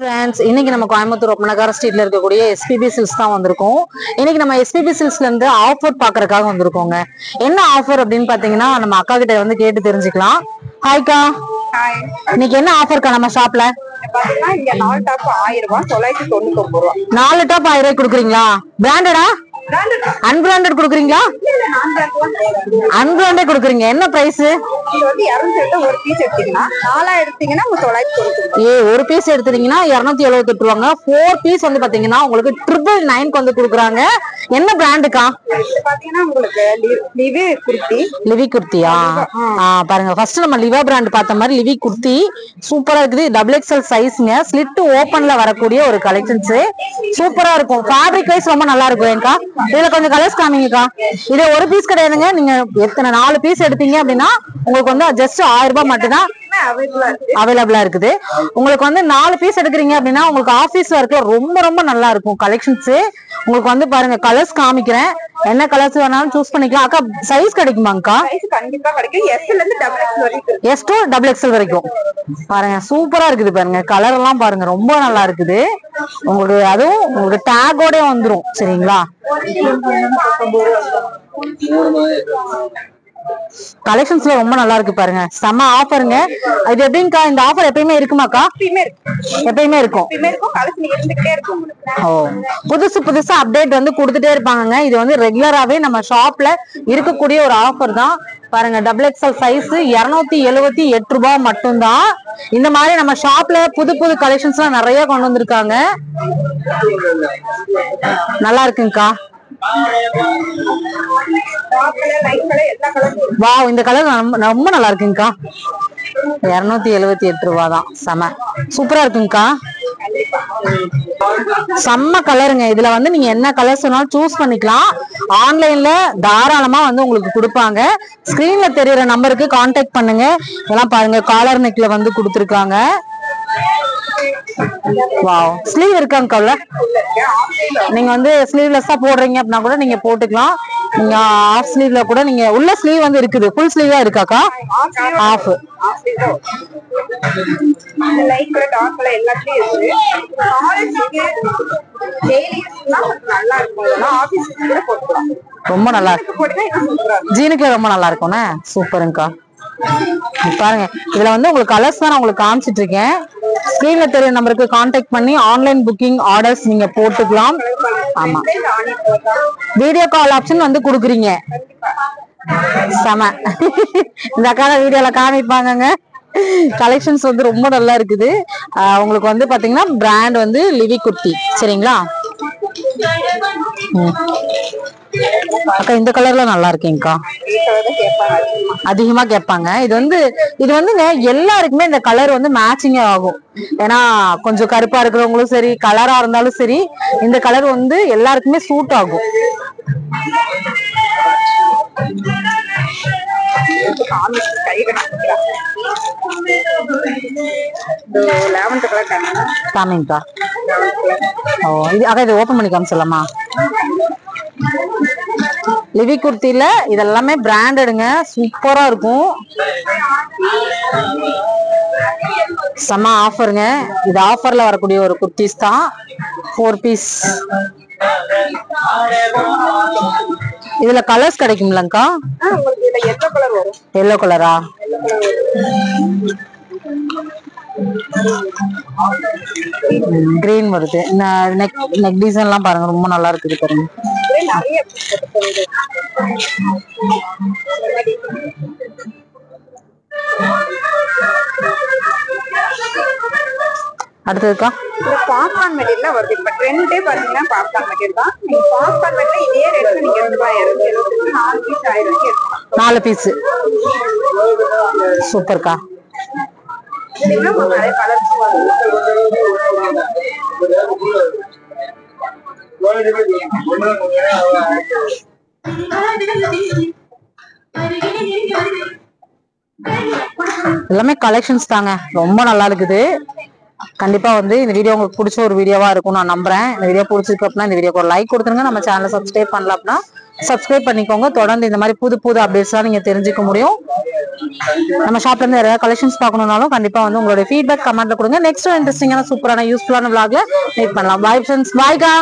Friends, இன்னைக்கு நம்ம கோயம்புத்தூர் ஒப்பனகார ஸ்ட்ரீட்ல இருக்கக்கூடிய எஸ்பிபி சில்க்ஸ் தான் வந்திருக்கோம். இன்னைக்கு நம்ம எஸ்பிபி சில்க்ஸ்ல இருந்து ஆஃபர் பாக்குறதுக்காக வந்திருக்கோங்க. என்ன ஆஃபர் அப்படின்னு பாத்தீங்கன்னா நம்ம அக்கா கிட்ட வந்து கேட்டு தெரிஞ்சுக்கலாம். ஹாய்க்கா. ஹாய். இன்னைக்கு என்ன ஆஃபர்க்கா நம்ம ஷாப்ல? பாத்தீங்கன்னா இங்க 4 டாப் 1000 ரூபாய், 999 ரூபாய். 4 டாப் 1000 ரூபாய் கொடுக்குறீங்களா? பிராண்டடா அன்பிராண்டட் கொடுக்குறீங்களா? அன்பிராண்டட் கொடுக்குறீங்க. என்ன பிரைஸ்? இது வந்து 200 ஒரு பீஸ் எடுத்தீங்கன்னா 4000 எடுத்தீங்கன்னா 990. ஒரு பீஸ் எடுத்தீங்கன்னா 278 ரூபாங்க. 4 பீஸ் வந்து பாத்தீங்கன்னா உங்களுக்கு 999 வந்து கொடுக்குறாங்க. என்ன பிராண்டுக்கா? பாத்தீங்கன்னா உங்களுக்கு லிவி குர்த்தியா? பாருங்க, ஃபர்ஸ்ட் நம்ம லிவா பிராண்ட் பார்த்த மாதிரி லிவி குர்த்தி சூப்பரா இருக்குது. டபுள் எக்ஸ்எல் சைஸ்ங்க, ஸ்லிட் ஓபன்ல வரக்கூடிய ஒரு கலெக்ஷன்ஸ் சூப்பரா இருக்கும். ஃபேப்ரிக் வைஸ் ரொம்ப நல்லா இருக்கும். ஏங்கா இதுல கொஞ்சம் கலர்ஸ் காமிங்கக்கா. இது ஒரு பீஸ் கிடையாதுங்க. நீங்க எத்தனை 4 பீஸ் எடுத்தீங்க அப்படின்னா உங்களுக்கு வந்து ஜஸ்ட் 1000 ரூபாய் மட்டும்தான் அவைலபிளா இருக்குது. உங்களுக்கு வந்து 4 பீஸ் எடுக்கிறீங்க அப்படின்னா உங்களுக்கு ஆபீஸ் ஒர்க்ல ரொம்ப ரொம்ப நல்லா இருக்கும் கலெக்ஷன்ஸ். உங்களுக்கு வந்து பாருங்க, கலர்ஸ் காமிக்கிறேன். என்ன கலர்ஸ் வேணாலும் சூஸ் பண்ணிக்கலாம். அக்கா சைஸ் கிடைக்குமாங்கக்கா? கண்டிப்பா கிடைக்கும். S ல இருந்து டபுள் எக்ஸ்எல் வரைக்கும். S to டபுள் எக்ஸ்எல் வரைக்கும். பாருங்க, சூப்பரா இருக்குது. பாருங்க, கலர் எல்லாம் பாருங்க ரொம்ப நல்லா இருக்குது. உங்களுக்கு அதுவும் உங்களுக்கு டேகோட வந்துரும். சரிங்களா? கலெக்ஷன்ஸ்ல ரொம்ப நல்லா இருக்கு. பாருங்க, செம ஆஃபருங்க. இது எப்படிங்கக்கா? இந்த ஆஃபர் எப்பயுமே இருக்குமாக்கா? எப்பயுமே இருக்கும். புதுசு புதுசா அப்டேட் வந்து கொடுத்துட்டே இருப்பாங்க. இது வந்து ரெகுலராவே நம்ம ஷாப்ல இருக்கக்கூடிய ஒரு ஆஃபர் தான். பாருங்க, டபுள் எக்ஸ்எல் சைஸ் 278 ரூபாய் மட்டும்தான். இந்த மாதிரி நம்ம ஷாப்ல புது புது கலெக்ஷன்ஸ் எல்லாம் நிறைய கொண்டு வந்திருக்காங்க. நல்லா இருக்குங்கக்கா. வாவ், இந்த கலர் ரொம்ப நல்லா இருக்குங்கக்கா. 278 ரூபாய் தான். செம சூப்பரா இருக்குங்கக்கா. செம்ம கலருங்க. இதுல வந்து நீங்க என்ன கலர்ஸ் வேணாலும் சூஸ் பண்ணிக்கலாம். ஆன்லைன்ல தாராளமா வந்து உங்களுக்கு கொடுப்பாங்க. ஸ்கிரீன்ல தெரியுற நம்பருக்கு கான்டாக்ட் பண்ணுங்க. இதெல்லாம் பாருங்க, காலர் நெக்ல வந்து கொடுத்துருக்காங்க. வாவ், ஸ்லீவ் இருக்காங்க. நீங்க வந்து ஸ்லீவ்லெஸ்ஸா போடுறீங்க அப்படின்னா கூட நீங்க போட்டுக்கலாம். நீங்க ஆஃப் ஸ்லீவ்ல கூட நீங்க உள்ள ஸ்லீவ் வந்து இருக்குது. ஃபுல் ஸ்லீவா இருக்காக்கா? ஆஃப். ரொம்ப நல்லா இருக்கு. ஜீனுக்கு ரொம்ப நல்லா இருக்கும்ண்ணே. சூப்பருங்கக்கா. பாருங்க, இதுல வந்து உங்களுக்கு கலர்ஸ் தான் நான் உங்களுக்கு காமிச்சிட்டு இருக்கேன். ஸ்கிரீன்ல தெரிய நம்பருக்கு கான்டாக்ட் பண்ணி ஆன்லைன் புக்கிங் ஆர்டர்ஸ் நீங்க போட்டுக்கலாம். ஆமா, வீடியோ கால் ஆப்ஷன் வந்து குடுக்குறீங்க. செம. இந்த அக்கா வீடியோல காமிப்பாங்க. கலெக்ஷன்ஸ் வந்து ரொம்ப நல்லா இருக்குது. உங்களுக்கு வந்து பாத்தீங்கன்னா பிராண்ட் வந்து லிவி குர்த்தி. சரிங்களா? அக்கா இந்த கலர்ல நல்லா இருக்கீங்கக்கா. அதிகமா கேட்பாங்க. இது வந்துங்க எல்லாருக்குமே இந்த கலர் வந்து மேட்சிங் ஆகும். ஏன்னா கொஞ்சம் கருப்பா இருக்கிறவங்களும் சரி, கலரா இருந்தாலும் சரி, இந்த கலர் வந்து எல்லாருக்குமே சூட் ஆகும். காமிங்கக்கா. இது அக்கா, இது ஓபன் பண்ணி காமிச்சலாமா? லிவி குர்த்தில இதெல்லாமே பிராண்டடுங்க. சூப்பரா இருக்கும். செம்ம ஆஃபருங்க. இது ஆஃபர்ல வரக்கூடிய ஒரு குர்த்திஸ் தான். 4 பீஸ். இதுல கலர்ஸ் கிடைக்கும்லங்கா? எல்லோ கலரா? கிரீன் வருது. நெக் டிசைன் எல்லாம் பாருங்க, ரொம்ப நல்லா இருக்குது. பாருங்க, அடுத்ததுக்கா பாப்கார்ன் மெட்டீரியல்ல வருது. இப்ப ட்ரெண்டே பாத்தீங்கன்னா பாப்கார்ன் மெட்டீரியல் தான். நீங்க பாப்கார்ன் மெட்டீரியல் இதே ரேட்ல நீங்க 4 பீஸ் 1000 ரூபாய்க்கு எடுக்கலாம். 4 பீஸ். சூப்பர்க்கா. நிறைய கலர்ஸ் எல்லாமே கலெக்ஷன்ஸ் தாங்க. ரொம்ப நல்லா இருக்குது. கண்டிப்பா வந்து இந்த வீடியோ உங்களுக்கு பிடிச்ச ஒரு வீடியோவா இருக்கும் நான் நம்புறேன். இந்த வீடியோ பிடிச்சிருக்கு அப்படின்னா இந்த வீடியோக்கு ஒரு லைக் கொடுத்துருங்க. நம்ம சேனலை சப்ஸ்கிரைப் பண்ணலாம் அப்படின்னா சப்ஸ்கிரைப் பண்ணிக்கோங்க. தொடர்ந்து இந்த மாதிரி புது புது அப்டேட்ஸ் எல்லாம் நீங்க தெரிஞ்சுக்க முடியும். நம்ம ஷாப்ல இருந்து ஏதாவது கலெக்ஷன்ஸ் பார்க்கணும்னாலும் கண்டிப்பா வந்து உங்களுடைய ஃபீட்பேக் கமெண்ட்ல கொடுங்க. நெக்ஸ்ட் இன்ட்ரெஸ்டிங்கான சூப்பரான யூஸ்ஃபுல்லான vlogல மீட் பண்ணலாம். Bye friends, பாய்கா.